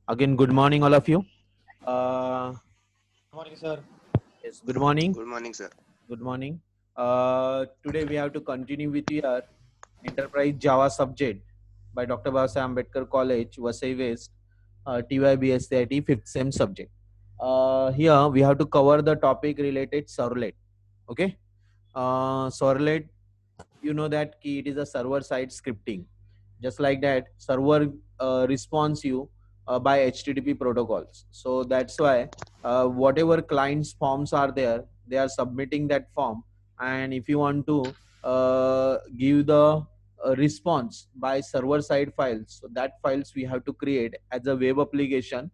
Again, good morning, all of you. Uh, Morning, sir. yes, good morning. Good morning, sir. Good morning. Today we have to continue with your Enterprise Java subject by Dr. Basa Ambedkar College, Vasai West, TYBSCIT 5th SEM subject. Here we have to cover the topic related servlet. Okay. Servlet, you know that key, it is a server side scripting. Just like that, server responds you by HTTP protocols. So that's why whatever clients forms are there, they are submitting that form. And if you want to give the response by server side files, so that files we have to create as a web application.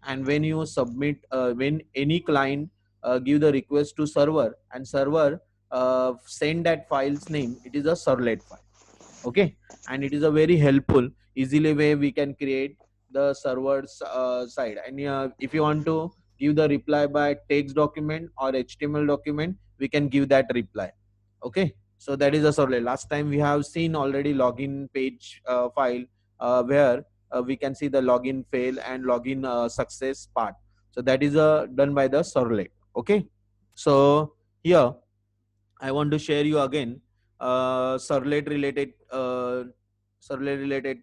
And when you submit, when any client give the request to server and server send that file's name, it is a servlet file. Okay, and it is a very helpful easily way we can create the server's side. And if you want to give the reply by text document or HTML document, we can give that reply. Okay, so that is a servlet. Last time we have seen already login page file where we can see the login fail and login success part. So that is done by the servlet. Okay, so here I want to share you again servlet related servlet related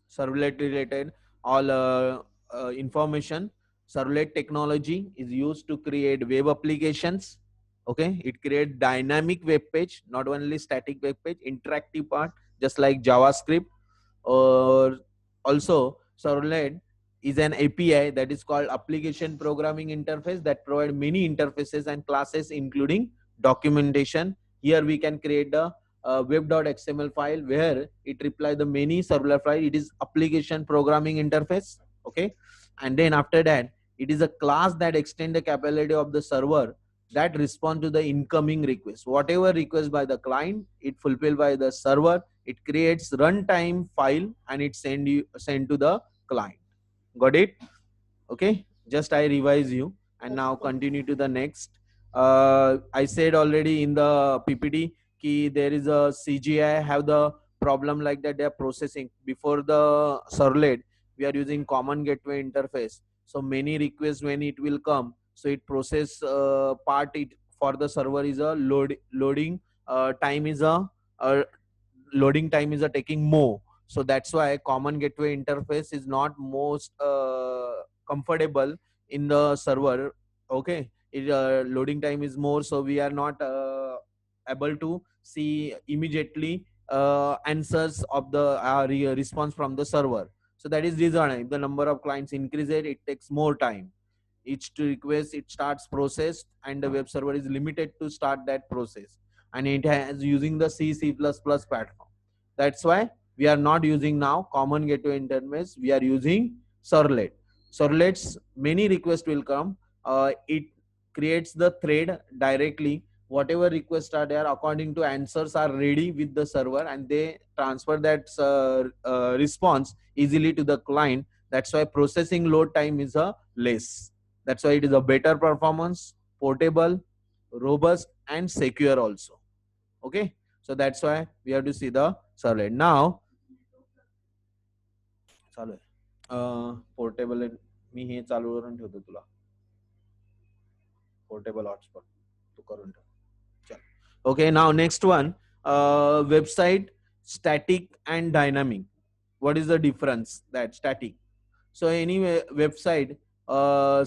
servlet related all information. Servlet technology is used to create web applications. Okay, it creates dynamic web page, not only static web page, interactive part, just like JavaScript. Or also servlet is an API that is called application programming interface that provide many interfaces and classes including documentation. Here we can create the web.xml file where it reply the many servlet file. It is application programming interface. Okay, and then after that, it is a class that extend the capability of the server that respond to the incoming request. Whatever request by the client, it fulfilled by the server. It creates runtime file and it send to the client. Got it? Okay, just I revise you and now continue to the next. I said already in the PPT key there is a CGI have the problem like that. They are processing before the servlet. We are using common gateway interface, so many requests when it will come, so it process part it for the server is a loading time is a loading time is a taking more. So that's why common gateway interface is not most comfortable in the server. Okay, it, loading time is more, so we are not able to see immediately answers of the response from the server. So that is reason if the number of clients increases, it takes more time. Each request it starts process and the web server is limited to start that process, and it has using the C++ platform. That's why we are not using now common gateway interface. We are using servlet. Servlets many requests will come. It creates the thread directly. Whatever requests are there, according to answers are ready with the server, and they transfer that response easily to the client. That's why processing load time is a less. That's why it is a better performance, portable, robust, and secure also. Okay, so that's why we have to see the servlet. Now चालू आहे portable मी हे चालू करून ठेवतो तुला portable hotspot तू करून ठेव चल okay now next one website static and dynamic. What is the difference? That static, so any website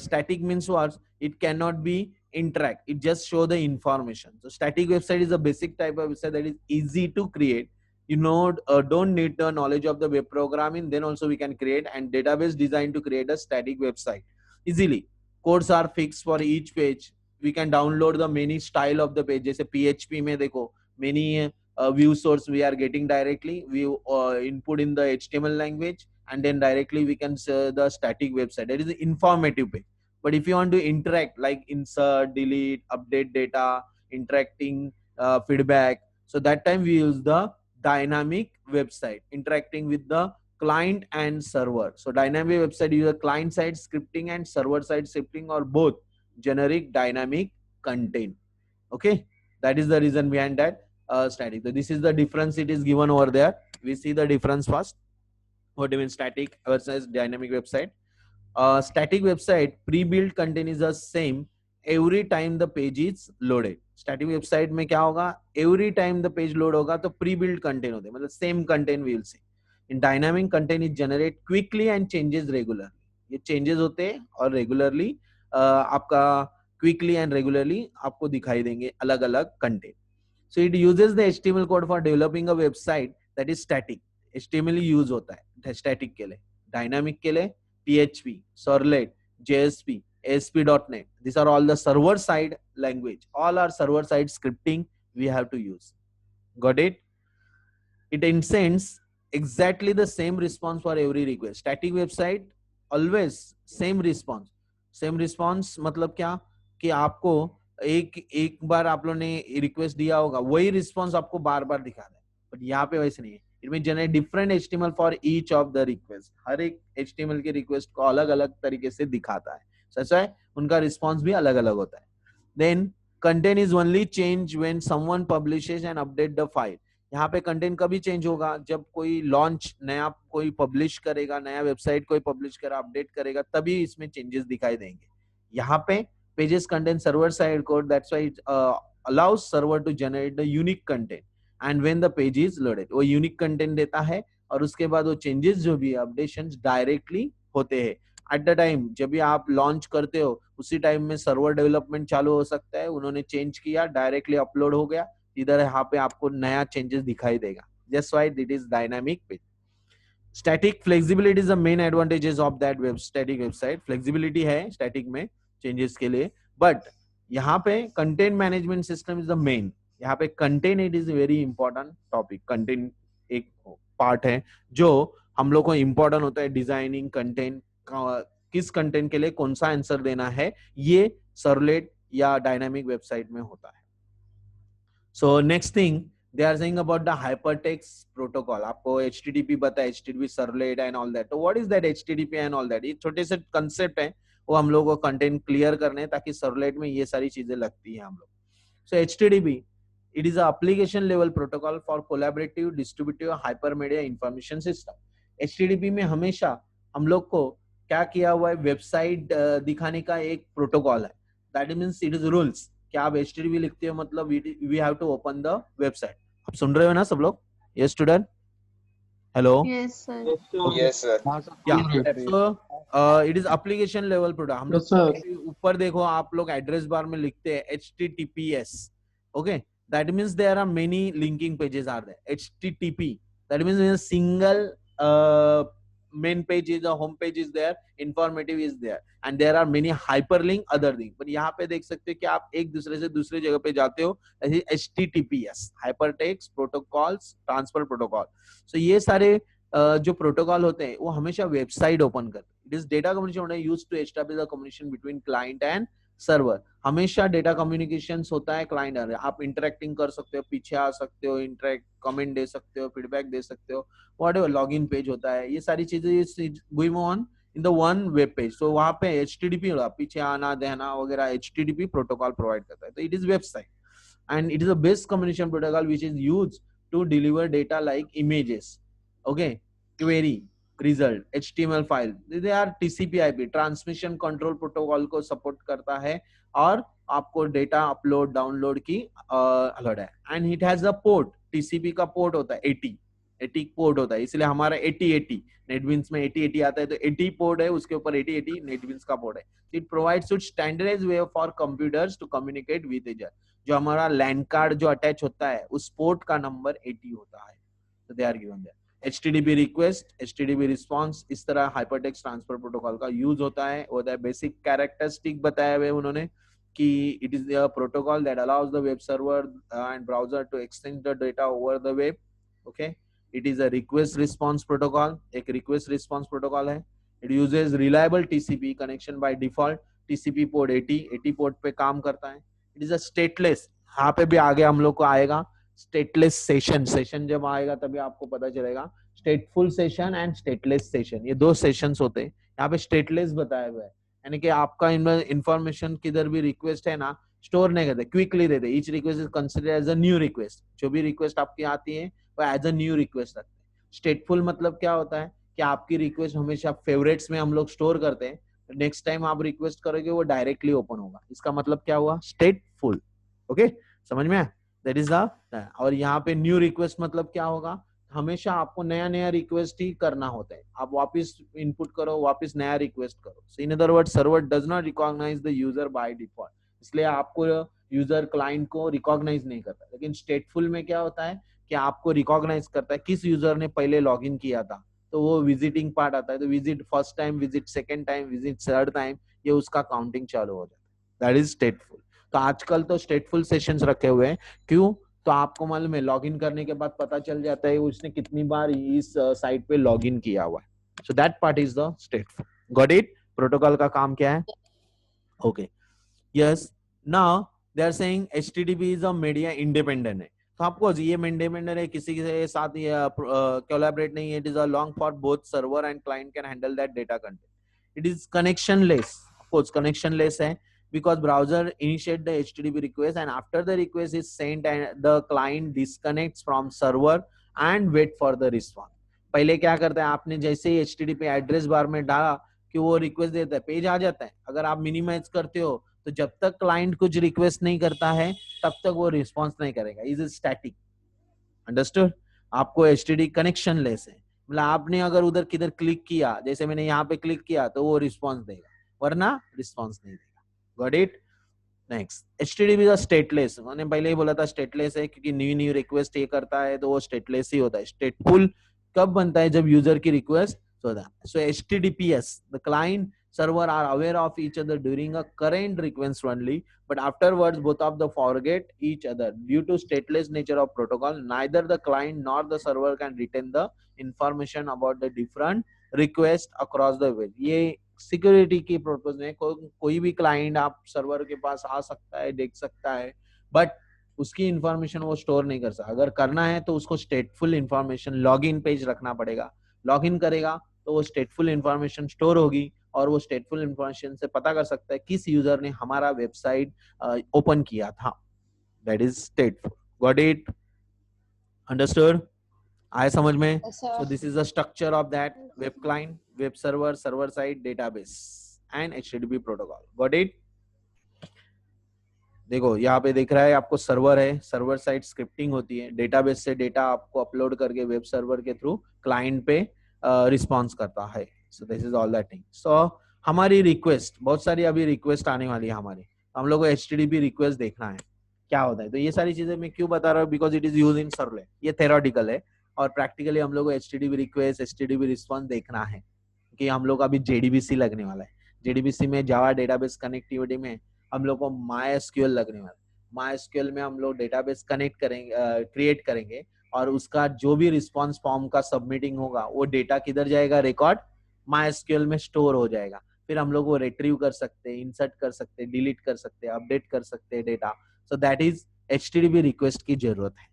static means what? It cannot be interact, it just show the information. So static website is a basic type of website that is easy to create. You know, don't need the knowledge of the web programming, then also we can create. And database designed to create a static website easily. Codes are fixed for each page. We can download the many style of the page. जैसे PHP में देखो many view source we are getting directly. We input in the HTML language, and then directly we can see the static website. That is the informative page. But if you want to interact, like insert, delete, update data, interacting, feedback, so that time we use the dynamic website, interacting with the client and server. So dynamic website is a client side scripting and server side scripting, or both generic dynamic content. Okay, that is the reason behind that static. So this is the difference it is given over there. We see the difference first. What do you mean static versus dynamic website? Static website pre-built content is the same every time the page is loaded. Static website में क्या होगा, every time the page load होगा तो pre-built content होते हैं, मतलब same content we will see. In dynamic content is generate quickly and changes regularly. ये changes होते हैं और regularly आपका quickly and regularly आपको दिखाई देंगे अलग अलग content. So it uses the HTML code for developing a website that is static. HTML use होता है static के लिए, dynamic के लिए PHP, Servlet, JSP, ASP.NET. These are all the server side language. All are server side scripting we have to use. Got it? It sends exactly the same response for every request. Static website always same response. Same response मतलब क्या कि आपको एक बार आप लोगों ने request दिया होगा वही रिस्पॉन्स आपको बार बार दिखा दे, बट यहाँ पे वैसे नहीं है. It mean generate different HTML for each of the request. हर एक HTML के रिक्वेस्ट को अलग अलग तरीके से दिखाता है. सच है, उनका रिस्पॉन्स भी अलग अलग होता है. Then content is only change when someone publishes and update the file. यहाँ पे कंटेंट कभी चेंज होगा जब कोई लॉन्च नया कोई पब्लिश करेगा, नया वेबसाइट कोई पब्लिश करेगा, अपडेट करेगा, तभी इसमें चेंजेस दिखाई देंगे. यहाँ पे pages contain server side code, that's why it allows server to generate the unique content and when the page is loaded वो unique content देता है और उसके बाद वो changes जो भी अपडेशंस डायरेक्टली होते हैं. एट द टाइम जब भी आप लॉन्च करते हो उसी टाइम में सर्वर डेवलपमेंट चालू हो सकता है, उन्होंने चेंज किया, डायरेक्टली अपलोड हो गया, इधर यहाँ पे आपको नया चेंजेस दिखाई देगा. That's why it is dynamic page. Static flexibility is the main advantages of that static website. Flexibility है static में चेंजेस के लिए, बट यहाँ पे content management system is the main. यहाँ पे content it is very important topic. Content एक part है जो हम लोग को इंपॉर्टेंट होता है. डिजाइनिंग कंटेंट, किस कंटेंट के लिए कौन सा आंसर देना है, ये सर्वलेट या डायनामिक वेबसाइट में होता है. So next thing they are saying about the hypertext protocol. आपको HTTP पता है, HTTP servlet and all that. तो what is that HTTP and all that? ये छोटे से कंसेप्ट है, वो हम लोगों को कंटेंट क्लियर करने ताकि सर्वलेट में ये सारी चीजें लगती है हम लोग. सो HTTP it is a application level protocol for collaborative distributive hypermedia information system. HTTP में हमेशा हम लोग को क्या किया हुआ है, वेबसाइट दिखाने का एक प्रोटोकॉल है. That means it is rules कि आप HTTP लिखते हो मतलब we have to open the website. आप सुन रहे हो ना सब लोग? Yes student, hello. Yes, sir. Yes, sir. So it is application level protocol. हम लोग ऊपर देखो, आप लोग एड्रेस बार में लिखते हैं HTTPS. Okay, that means there are many linking pages are there. HTTP that means single main page is, the home page is there, informative is there, and there are many hyperlink other thing. पर यहाँ पे देख सकते हो कि आप एक दूसरे से दूसरे जगह पे जाते हो. HTTPS hypertext protocols transfer protocol. So ये सारे जो प्रोटोकॉल होते हैं वो हमेशा वेबसाइट ओपन करते हैं. It is data communication used to establish the communication between client and server. हमेशा डेटा कम्युनिकेशन होता है क्लाइंट. आप इंटरेक्टिंग कर सकते हो, पीछे आ सकते हो, इंटरेक्ट कमेंट दे सकते हो, फीडबैक दे सकते हो, व्हाटएवर. लॉगिन पेज होता है, ये सारी चीजें going on in the one web page. तो वहां पे HTTP पीछे आना देना वगैरह HTTP प्रोटोकॉल प्रोवाइड करता है. तो it is website and it is a best communication protocol which is used to deliver data like images, okay, query, result, HTML file. They are TCP/IP transmission control protocol को support करता है और आपको data upload download की alert है. And it has a port. TCP का port होता है 80 पोर्ट होता है, इसलिए हमारा 8080 नेटबिन्स में 8080 आता है, तो 80 पोर्ट है, उसके ऊपर 8080 नेटबिन्स का पोर्ट है. It provides standardized way for computers to communicate with each other. जो हमारा लैंड कार्ड जो अटैच होता है उस पोर्ट का नंबर 80 होता है. तो they are given there. HTTP request, HTTP response, इस तरह हाइपरटेक्स्ट ट्रांसफर प्रोटोकॉल का यूज होता है. बेसिक कैरेक्टरिस्टिक बताए हुए उन्होंने कि it is the protocol that allows the web server and browser to exchange the data over the web. Okay, it is a request response protocol. एक request response protocol है. It uses reliable TCP connection by default. TCP port 80 port पे काम करता है. It is a stateless. यहाँ पे भी आगे हम लोग को आएगा स्टेटलेस सेशन जब आएगा तभी आपको पता चलेगा. स्टेटफुल सेशन एंड स्टेटलेस सेशन, ये दो सेशंस होते हैं. यहाँ पे स्टेटलेस बताया हुआ है, यानी कि आपका इंफॉर्मेशन किधर भी रिक्वेस्ट है ना, स्टोर नहीं करते, क्विकली देते. Each request is considered as a new request. जो भी रिक्वेस्ट आपकी आती है वो एज अ न्यू रिक्वेस्ट रखते हैं. स्टेटफुल मतलब क्या होता है कि आपकी रिक्वेस्ट हमेशा फेवरेट्स में हम लोग स्टोर करते हैं, नेक्स्ट टाइम आप रिक्वेस्ट करोगे वो डायरेक्टली ओपन होगा। इसका मतलब क्या हुआ, स्टेटफुल। ओके, समझ में आया? That is the. और यहाँ पे न्यू रिक्वेस्ट मतलब क्या होगा, हमेशा आपको नया नया रिक्वेस्ट ही करना होता है, आप वापस इनपुट करो, वापस नया रिक्वेस्ट करो। So in other word, server does not recognise the user by default, इसलिए आपको यूजर क्लाइंट को रिकॉग्नाइज नहीं करता। लेकिन स्टेटफुल में क्या होता है कि आपको रिकॉग्नाइज करता है किस यूजर ने पहले लॉगिन किया था, तो वो विजिटिंग पार्ट आता है, तो visit first time, visit second time, visit third time, ये उसका काउंटिंग चालू हो जाता है। That is स्टेटफुल। तो आजकल तो स्टेटफुल सेशंस रखे हुए हैं, क्यों? तो आपको मालूम है लॉगिन करने के बाद पता चल जाता है उसने कितनी बार इस साइट पे लॉगिन किया हुआ है। So that part is the stateful. Got it? Protocol का काम क्या है? Okay, yes. Now they are saying HTTP is a media independent है, तो आपको ये इंडिपेंडेंट है, किसी के साथ कोलैबोरेट नहीं है। It is a long for both server and client can handle that data content. It is connectionless, of course connectionless है, because browser initiate the http request and after the request is sent and the client disconnects from server and wait for the response। पहले क्या करता है, आपने जैसे ही http address bar में डाला कि वो रिक्वेस्ट देता है, पेज आ जाता है। अगर आप मिनिमाइज करते हो तो जब तक क्लाइंट कुछ रिक्वेस्ट नहीं करता है तब तक वो रिस्पॉन्स नहीं करेगा। Is static, understood? आपको एचटीडी कनेक्शन लेस है, मतलब आपने अगर उधर किधर क्लिक किया, जैसे मैंने यहाँ पे क्लिक किया तो वो रिस्पॉन्स देगा, वरना रिस्पॉन्स नहीं देगा। Got it? नेक्स्ट, एचटीडीपी का स्टेटलेस, मैंने पहले ही बोला था स्टेटलेस है, क्योंकि न्यू न्यू रिक्वेस्ट ये करता है तो वो स्टेटलेस ही होता है। स्टेटफुल कब बनता है, जब यूजर की रिक्वेस्ट होता है। So HTTPS, the client server are aware of each other during a current request only, but afterwards both of the forget each other due to stateless nature of protocol. Neither the client nor the server can retain the information about the different requests across the web। ये security की purpose में कोई भी client आप server के पास आ सकता है, देख सकता है, बट उसकी इंफॉर्मेशन वो स्टोर नहीं कर सकता। अगर करना है तो उसको स्टेटफुल इंफॉर्मेशन लॉगिन पेज रखना पड़ेगा, लॉगिन करेगा तो वो स्टेटफुल इंफॉर्मेशन स्टोर होगी और वो स्टेटफुल इंफॉर्मेशन से पता कर सकता है किस यूजर ने हमारा वेबसाइट ओपन किया था। That is स्टेटफुल। Got it? Understood? आया समझ में? सो this is the structure of that web client, web server, server side, database and HTTP protocol. Got it? देखो यहाँ पे दिख रहा है आपको सर्वर है, सर्वर साइड स्क्रिप्टिंग होती है, डेटाबेस से डेटा आपको अपलोड करके वेब सर्वर के थ्रू क्लाइंट पे रिस्पॉन्स करता है। So this is all that thing. सो हमारी रिक्वेस्ट, बहुत सारी अभी रिक्वेस्ट आने वाली है हमारी, हम लोग को एचटीटीपी रिक्वेस्ट देखना है क्या होता है। तो ये सारी चीजें मैं क्यों बता रहा हूँ, because it is use in servlet. ये थेरोटिकल है और प्रैक्टिकली हम लोग को एचटीटीपी रिक्वेस्ट, एचटीटीपी रिस्पॉन्स देखना है, कि हम लोग अभी जेडीबीसी लगने वाला है। जेडीबीसी में जावा डेटाबेस कनेक्टिविटी में हम लोग को माई एसक्यूएल लगने वाला है। माई एसक्यूएल में हम लोग डेटाबेस कनेक्ट करेंगे, क्रिएट करेंगे, और उसका जो भी रिस्पॉन्स फॉर्म का सबमिटिंग होगा वो डेटा किधर जाएगा, रिकॉर्ड माई एसक्यूएल में स्टोर हो जाएगा। फिर हम लोग वो रिट्रीव कर सकते हैं, इंसर्ट कर सकते हैं, डिलीट कर सकते हैं, अपडेट कर सकते हैं data. So that is HTTP request की जरूरत है।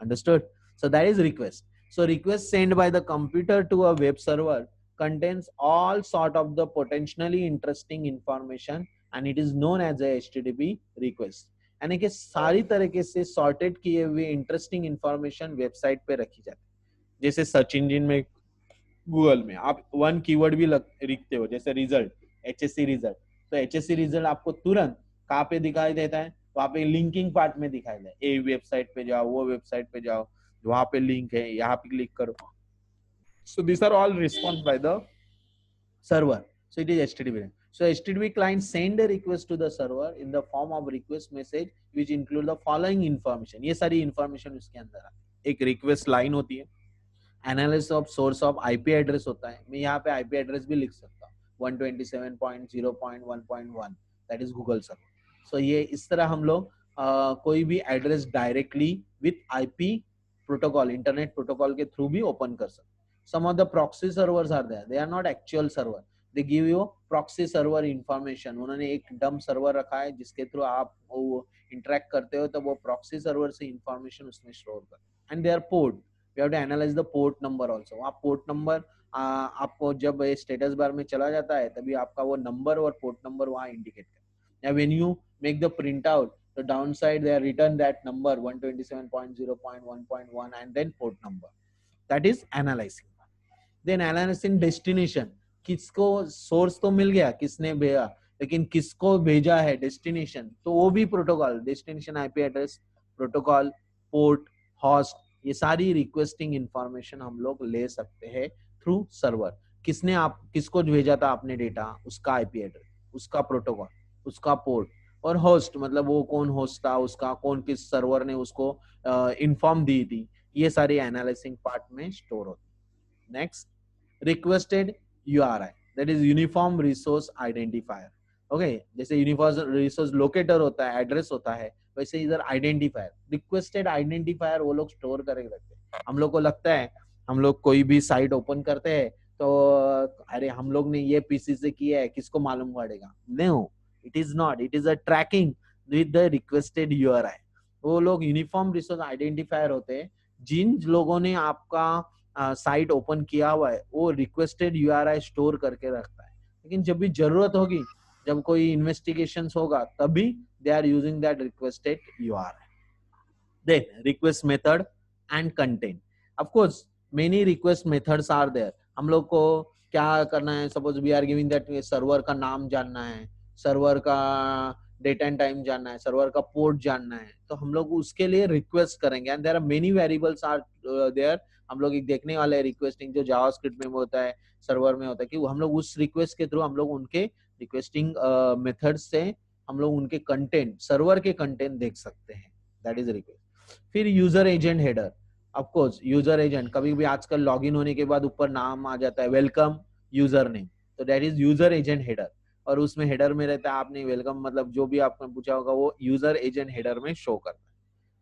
Understood? So that is request. So request send by the computer to a web server contains all sort of the potentially interesting information and it is known as a HTTP request। यानी कि सारी तरीके से sorted किए हुए interesting information website पे रखी जाती है। जैसे सर्च इंजन में, गूगल में आप वन कीवर्ड भी लिखते हो, जैसे रिजल्ट, एचएससी रिजल्ट, तो एचएससी रिजल्ट आपको तुरंत कहाँ पे दिखाई देता है, वहां पे लिंकिंग पार्ट में दिखाई देता है। ए वेबसाइट पे जाओ, वो वेबसाइट पे जाओ, वहां पे लिंक है, यहाँ पे क्लिक करो। So these are all response by the server. So it is HTTP. So HTTP client send a request to the server in the form of request message which include the following information। ये सारी information उसके अंदर आती है। एक request line होती है, analysis of source of IP address होता है। मैं यहाँ पे आईपी एड्रेस भी लिख सकता हूँ 127.0.1.1, that is Google server. So ये इस तरह हम लोग कोई भी address directly with IP protocol, internet protocol के थ्रू भी ओपन कर सकते। Some of the proxy servers are there, they are not actual server, they give you proxy server information. उन्होंने एक डम सर्वर रखा है जिसके थ्रू आप वो इंटरेक्ट करते हो, तो वो प्रॉक्सी सर्वर से इंफॉर्मेशन उसमें स्टोर करते हैं। And they are port, we have to analyze the port number also। आप पोर्ट नंबर आपको जब स्टेटस बार में चला जाता है तभी आपका वो नंबर और पोर्ट नंबर वहाँ इंडिकेट करता है। When you make the print out, the downside they are written that number 127.0.1.1 and then port number, that is analyzing। Then analysis destination, किसको सोर्स तो मिल गया किसने भेजा, लेकिन किसको भेजा है डेस्टिनेशन, तो वो भी protocol, destination IP address, protocol, port, host, ये सारी रिक्वेस्टिंग इंफॉर्मेशन हम लोग ले सकते हैं थ्रू सर्वर। किसने आप किसको भेजा था आपने डेटा, उसका आईपी एड्रेस, उसका प्रोटोकॉल, उसका पोर्ट, और होस्ट मतलब वो कौन होस्ट था, उसका कौन किस सर्वर ने उसको इन्फॉर्म दी थी, ये सारी एनालिसिंग पार्ट में स्टोर होती है। Next, requested URI, that is uniform resource identifier. Okay, जैसे यूनिफॉर्म रिसोर्स लोकेटर होता है, एड्रेस होता है, वैसे इधर आइडेंटिफायर, रिक्वेस्टेड आइडेंटिफायर वो लोग स्टोर करके रखते हैं। हम लोग को लगता है हम लोग कोई भी साइट ओपन करते हैं तो अरे हम लोग ने ये पीसी से किया है, किसको मालूम पड़ेगा? No, it is not, it is a tracking with the requested URI. वो लोग यूनिफॉर्म रिसोर्स आइडेंटिफायर होते हैं, जिन लोगों ने आपका साइट ओपन किया हुआ है वो रिक्वेस्टेड यूआरआई स्टोर करके रखता है। लेकिन जब भी जरूरत होगी, जब कोई इन्वेस्टिगेशन होगा, तभी they are using that requested URI. Then request method and content. Of course, many request methods are there. हम लोग को क्या करना है, suppose we are giving that server का नाम जानना है, सर्वर का डेट एंड टाइम जानना है, सर्वर का पोर्ट जानना है, तो हम लोग उसके लिए रिक्वेस्ट करेंगे and there are many variables are there. हम लोग एक देखने वाले रिक्वेस्टिंग जो जावास्क्रिप्ट में होता है, सर्वर में होता है, कि हम लोग उस रिक्वेस्ट के थ्रू हम लोग उनके रिक्वेस्टिंग मेथड से हम लोग उनके कंटेंट, सर्वर के कंटेंट देख सकते हैं, दैट इज रिक्वेस्ट। फिर user agent header, of course user agent, कभी भी आजकल लॉगिन होने के बाद ऊपर नाम आ जाता है वेलकम यूजर नेम, तो that is user agent header, और उसमें हेडर में रहता है आपने वेलकम मतलब जो भी आपने पूछा होगा वो यूजर एजेंट हेडर में शो करता है।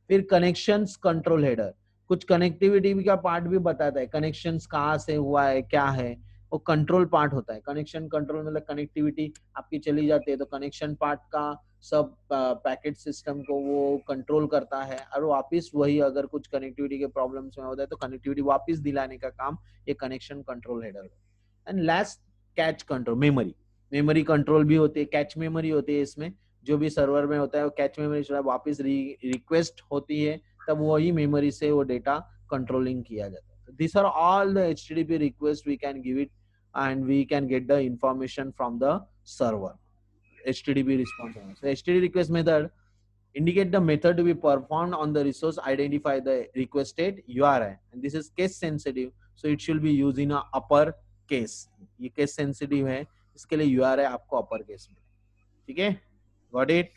फिर कनेक्शंस कंट्रोल हेडर, कुछ कनेक्टिविटी का पार्ट भी बताता है, कनेक्शंस कहाँ से हुआ है क्या है, वो कंट्रोल पार्ट होता है। कनेक्शन कंट्रोल मतलब कनेक्टिविटी आपकी चली जाती है तो कनेक्शन पार्ट का सब पैकेट सिस्टम को वो कंट्रोल करता है, और वापिस वही अगर कुछ कनेक्टिविटी के प्रॉब्लम्स में होता है तो कनेक्टिविटी वापिस दिलाने का काम ये connection control header. And last, catch control, memory, memory control भी होती है, कैच मेमोरी होती है इसमें, जो भी सर्वर में होता है वो कैच मेमोरी वापिस रिक्वेस्ट होती है तब वही मेमोरी से वो डेटा कंट्रोलिंग किया जाता है। This are all the HTTP request we can give it and we can get the information from the server. HTTP response. So HTTP request method indicate the method to be performed on the resource, identify the requested URI, and this is case sensitive, so it should be used in a upper case. ये case sensitive है, इसके लिए URI आपको upper case में, ठीक है? Got it?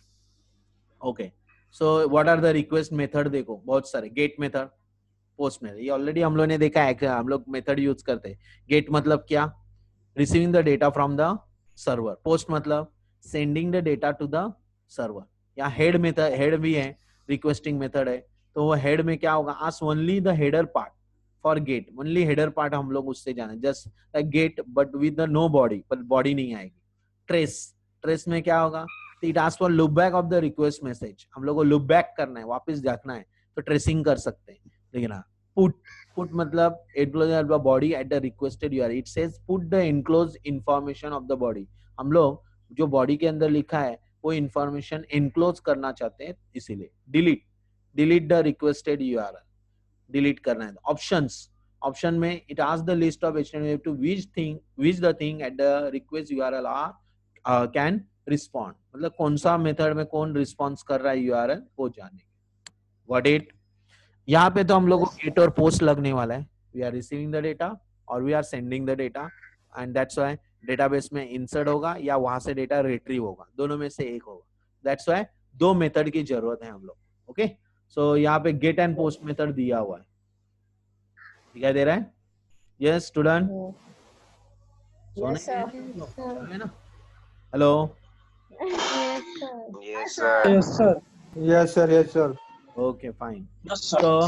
Okay. So what are the request method? देखो बहुत सारे, get method, post method, ये already हम लोग ने देखा है, हम लोग method use करते हैं। get मतलब क्या? Receiving the data from the server. Post मतलब sending the data to the server. या head method, head भी है, requesting method है, तो वो head में क्या होगा? Ask only the header part for get. Only header part हम लोग उससे जाने, just a get but with the no body, पर body नहीं आएगी। Trace, trace में क्या होगा? It asks for loop back of the request message. हम लोग को loop back करना है, वापस देखना है, तो tracing कर सकते हैं। लेकिन हाँ, put, put मतलब enclosure the body at the requested URI. It says put the enclosed information of the body. हम लोग जो बॉडी के अंदर लिखा है वो इंफॉर्मेशन एनक्लोज करना चाहते हैं, इसीलिए delete, delete the requested URL, delete करना है। ऑप्शंस, ऑप्शन में it asks the list of HTML to which the thing at the request URL are can respond, मतलब कौन सा मेथड में कौन रिस्पॉन्स कर रहा है यूआरएल वो जानेंगे। व्हाट इट, यहाँ पे तो हम लोग को गेट और पोस्ट लगने वाला है। We are receiving the data और we are sending the data, and that's why database में इंसर्ट होगा या वहां से डेटा रिट्रीव होगा, दोनों में से एक होगा। दैट्स व्हाई दो मेथड की जरूरत है हम लोग। ओके, सो यहाँ पे गेट एंड पोस्ट मेथड दिया हुआ है, दिखाई दे रहा है? यस स्टूडेंट, सोने ना? Hello, Yes, sir. Yes, sir. Yes, sir. Yes, sir. Okay fine. तो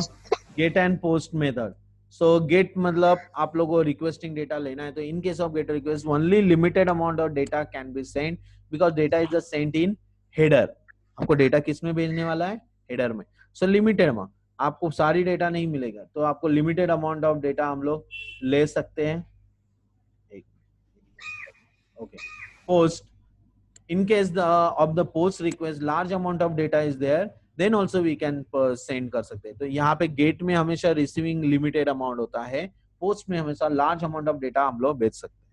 get and post method, so get मतलब आप लोगों को रिक्वेस्टिंग डेटा लेना है, तो in case of get request only limited amount of data can be send because data is the sent in header. आपको data किस में भेजने वाला है? हेडर में। सो लिमिटेड अमाउंट, आपको सारी डेटा नहीं मिलेगा, तो आपको लिमिटेड अमाउंट ऑफ डेटा हम लोग ले सकते हैं। Okay, post, in case of the post request large amount of data is there, then also we can send कर सकते हैं। तो यहाँ पे गेट में हमेशा रिसीविंग लिमिटेड अमाउंट होता है, पोस्ट में हमेशा लार्ज अमाउंट ऑफ डेटा हम लोग भेज सकते हैं.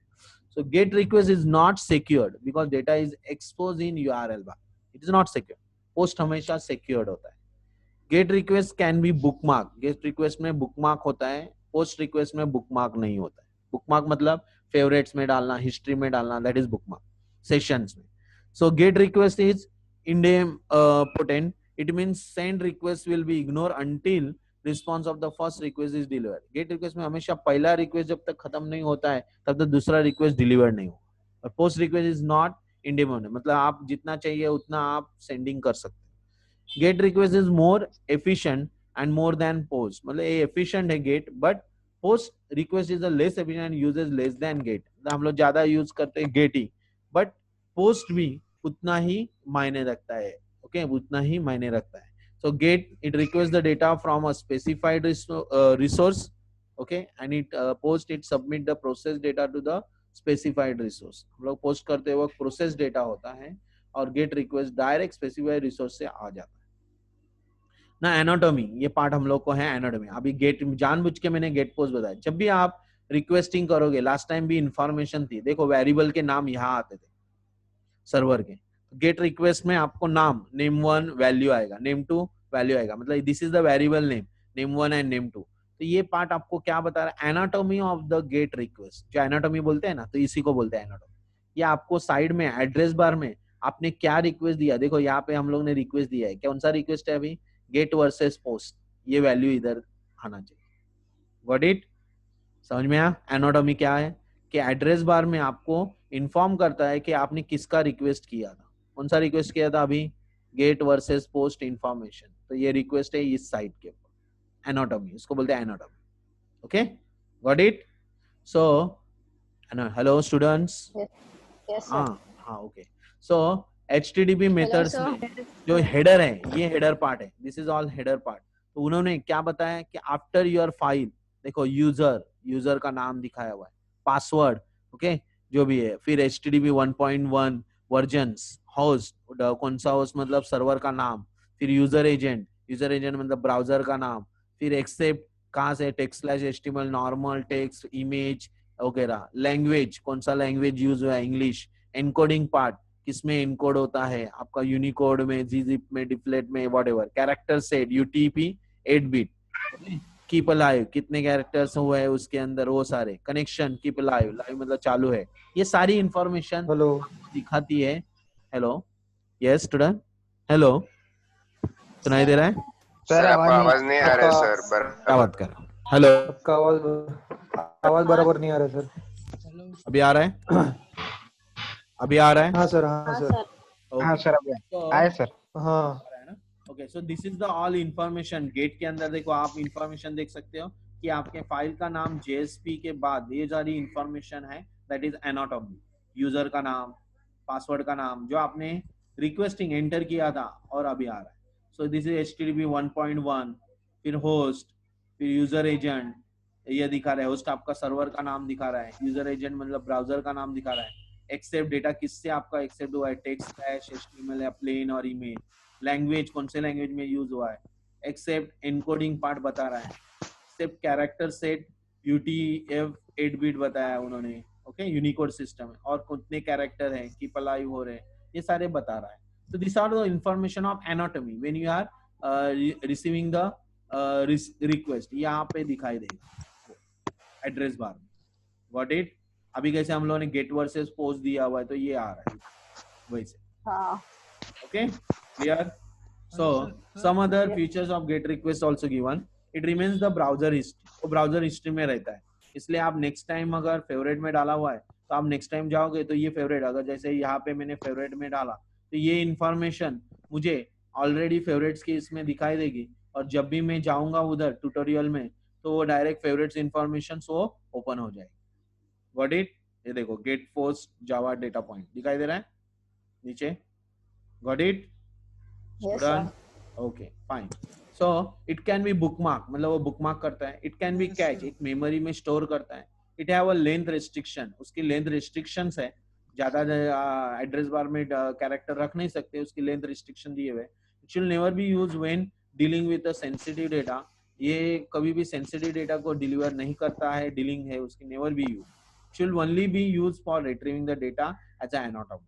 सो gate request is not secured because data is expose in URL bar. It is not secure. Post हमेशा सिक्योर्ड होता है. Gate request can be bookmark. Gate request में बुकमार्क होता है, पोस्ट रिक्वेस्ट में बुकमार्क नहीं होता है. बुकमार्क मतलब फेवरेट्स में डालना, हिस्ट्री में डालना, दैट इज बुकमार्क सेशंस में. सो gate request is idempotent. It means send request will be ignored until response of the first request is delivered. Gate request में हमेशा पहला रिक्वेस्ट जब तक खत्म नहीं होता है तब तक दूसरा रिक्वेस्ट डिलीवर नहीं होगा. और post request is not independent, मतलब आप जितना चाहिए उतना आप सेंडिंग कर सकते हैं. Get request is more efficient and more than post. मतलब ये एफिशिएंट है get, but post request is less efficient, uses less than get. हम लोग ज्यादा यूज करते हैं गेट ही, बट पोस्ट भी उतना ही मायने रखता है. ओके, उतना ही मायने रखता है. So get it requests the data from a specified resource, okay, and it post it submit the process data to the specified resource. हम लोग पोस्ट करते वक्त प्रोसेस डेटा होता है और gate request direct specified resource से आ जाता है ना. एनाटॉमी, ये पार्ट हम लोग को है एनाटॉमी. अभी गेट जानबूझ के मैंने गेट पोस्ट बताया. जब भी आप रिक्वेस्टिंग करोगे, लास्ट टाइम भी इंफॉर्मेशन थी, देखो वेरिएबल के नाम यहाँ आते थे सर्वर के. गेट रिक्वेस्ट में आपको नाम नेम 1 वैल्यू आएगा, नेम 2 वैल्यू आएगा, मतलब this is the variable name, name 1 and name 2. तो ये पार्ट आपको क्या बता रहा है, anatomy of the gate request. जो एनाटॉमी बोलते हैं ना, तो इसी को बोलते हैं एनाटॉमी. ये आपको साइड में एड्रेस बार में आपने क्या रिक्वेस्ट दिया, देखो यहाँ पे हम लोग ने रिक्वेस्ट दिया है, कौन सा रिक्वेस्ट है अभी, गेट वर्सेस पोस्ट. ये वैल्यू इधर आना चाहिए. व्हाट इट, समझ में आया एनाटॉमी क्या है, कि एड्रेस बार में आपको इन्फॉर्म करता है कि आपने किसका रिक्वेस्ट किया था. कौन सा रिक्वेस्ट किया था अभी, गेट वर्सेस पोस्ट इंफॉर्मेशन. तो ये रिक्वेस्ट है इस साइट के ऊपर, एनाटॉमी, इसको बोलते हैं anatomy. Okay, got it. So hello students. Yes, sir. हाँ ओके. सो HTTP मेथड्स में जो हेडर है, ये हेडर पार्ट है, this is all header part. तो उन्होंने क्या बताया कि आफ्टर योर फाइल, देखो यूजर का नाम दिखाया हुआ है, पासवर्ड, ओके, जो भी है, फिर HTTP 1.1 वर्जन्स, होस्ट, कौन सा होस्ट मतलब सर्वर का नाम, फिर यूजर एजेंट मतलब ब्राउजर का नाम, फिर एक्सेप्ट कहाँ से, text/html, नॉर्मल टेक्स्ट, इमेज वगैरह, लैंग्वेज कौन सा लैंग्वेज यूज हुआ है, इंग्लिश, एनकोडिंग पार्ट किसमें एनकोड होता है आपका, यूनिकोड में, gzip में, डिफ्लेट में, whatever, character set UTP 8 bit, keep alive कितने कैरेक्टर्स हुए हैं उसके अंदर, वो सारे, कनेक्शन कीप अलाइव, लाइव मतलब चालू है, ये सारी इंफॉर्मेशन हेलो दिखाती है. हेलो, यस स्टूडेंट, हेलो, सुनाई दे रहा है? सर आपका आवाज नहीं आ रहा है आपका सर. क्या बात कर रहा हूँ, हेलो, आपका आवाज बराबर नहीं आ रहा है सर. अभी आ रहा है? अभी आ रहा है? हाँ सर, हाँ सर, हाँ ओके, सर, अभी आए सर. हाँ okay. So this is the all information. Get के अंदर देखो आप इंफॉर्मेशन देख सकते हो कि आपके फाइल का नाम JSP के बाद ये सारी इंफॉर्मेशन है, दैट इज एनाटॉमी. यूजर का नाम, पासवर्ड का नाम जो आपने रिक्वेस्टिंग एंटर किया था और अभी आ रहा है. सो दिस इज HTTP 1.1, फिर होस्ट, फिर यूजर एजेंट, ये दिखा रहा है, होस्ट आपका सर्वर का नाम दिखा रहा है, यूजर एजेंट मतलब ब्राउजर का नाम दिखा रहा है, एक्सेप्ट डेटा किससे आपका एक्सेप्ट हुआ है, text/html या प्लेन और इमेज, लैंग्वेज कौन से लैंग्वेज में यूज हुआ है, एक्सेप्ट एनकोडिंग पार्ट बता रहा है, accept character set UTF 8 bit बताया उन्होंने, ओके, यूनिकोड सिस्टम है, और कितने कैरेक्टर है, कीप अलाइव हो रहे हैं, ये सारे बता रहा है. तो this are the information of anatomy when you are receiving the request. यहाँ पे दिखाई देगा एड्रेस बार में. व्हाट इट, अभी कैसे हम लोगों ने गेट वर्सेस पोस्ट दिया हुआ है तो ये आ रहा है वैसे. हाँ. Okay, clear. So some other features of GET request also given. It remains the browser history. वो browser history में रहता है, इसलिए आप next time अगर favorite में डाला हुआ है तो आप next time जाओगे तो ये favorite, अगर जैसे यहाँ पे मैंने favorite में डाला तो ये information मुझे already favorites की इसमें दिखाई देगी, और जब भी मैं जाऊंगा उधर tutorial में तो वो direct favorites information वो open हो जाएगी. Got it? ये देखो get post java data point दिखाई दे रहा है नीचे. Got it? Yes, Student? sir. Okay, fine. So it can be bookmark, मतलब वो bookmark करता है. It can be cache, एक मेमोरी में स्टोर करता है. It have a length restriction, उसकी length restrictions है, ज्यादा एड्रेस बार में कैरेक्टर रख नहीं सकते, उसकी लेंथ रिस्ट्रिक्शन दिए हुए. It should never be used when dealing with a sensitive data ये कभी भी सेंसिटिव डेटा को डिलीवर नहीं करता है, डीलिंग है उसकी, never be use, should only be used for retrieving the data as an anatomy,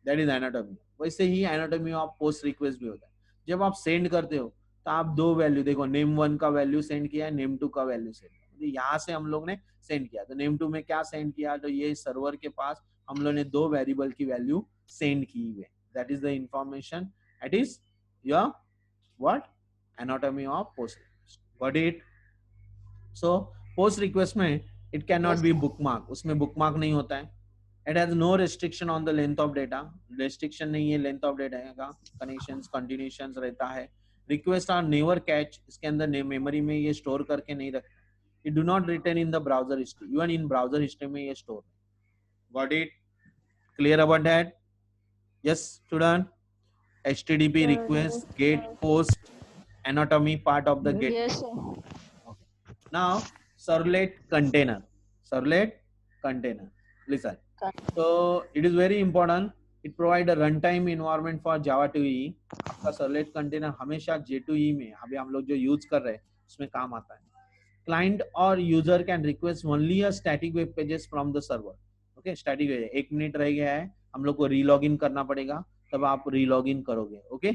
that is anatomy. वैसे ही anatomy ऑफ पोस्ट रिक्वेस्ट भी होता है। जब आप सेंड करते हो तो आप दो वैल्यू देखो, नेम 1 का वैल्यू सेंड किया, नेम 2 का वैल्यू सेंड किया, यहाँ से हम लोग ने सेंड किया, तो नेम 2 में क्या सेंड किया, तो ये सर्वर के पास हम लोग ने दो वेरिएबल की वैल्यू सेंड की हुई, that is the information, that is your what, anatomy of post request, got it. So post request में it can not Yes, be sir. Bookmark, उसमें बुकमार्क नहीं होता है, it has no restriction on the length of data, restriction नहीं है length of data का, connections continuations रहता है, रिक्वेस्ट आर नेवर कैच, इसके अंदर मेमोरी में ये स्टोर करके नहीं रखते, it do not return in the browser history, even in browser history में ये store, got it, clear about that, yes student, HTTP request, get, post, anatomy part of the get. Yes, sir. Now servlet container, servlet container, listen, so it is very important, it provide a runtime environment for Java 2E, आपका servlet container हमेशा J2E में अभी हम लोग जो use कर रहे हैं उसमें काम आता है, client और user can request only a static web pages from the server, okay, static web, 1 minute रह गया है, हम लोग को रीलॉग इन करना पड़ेगा, तब आप रीलॉग इन करोगे, ओके।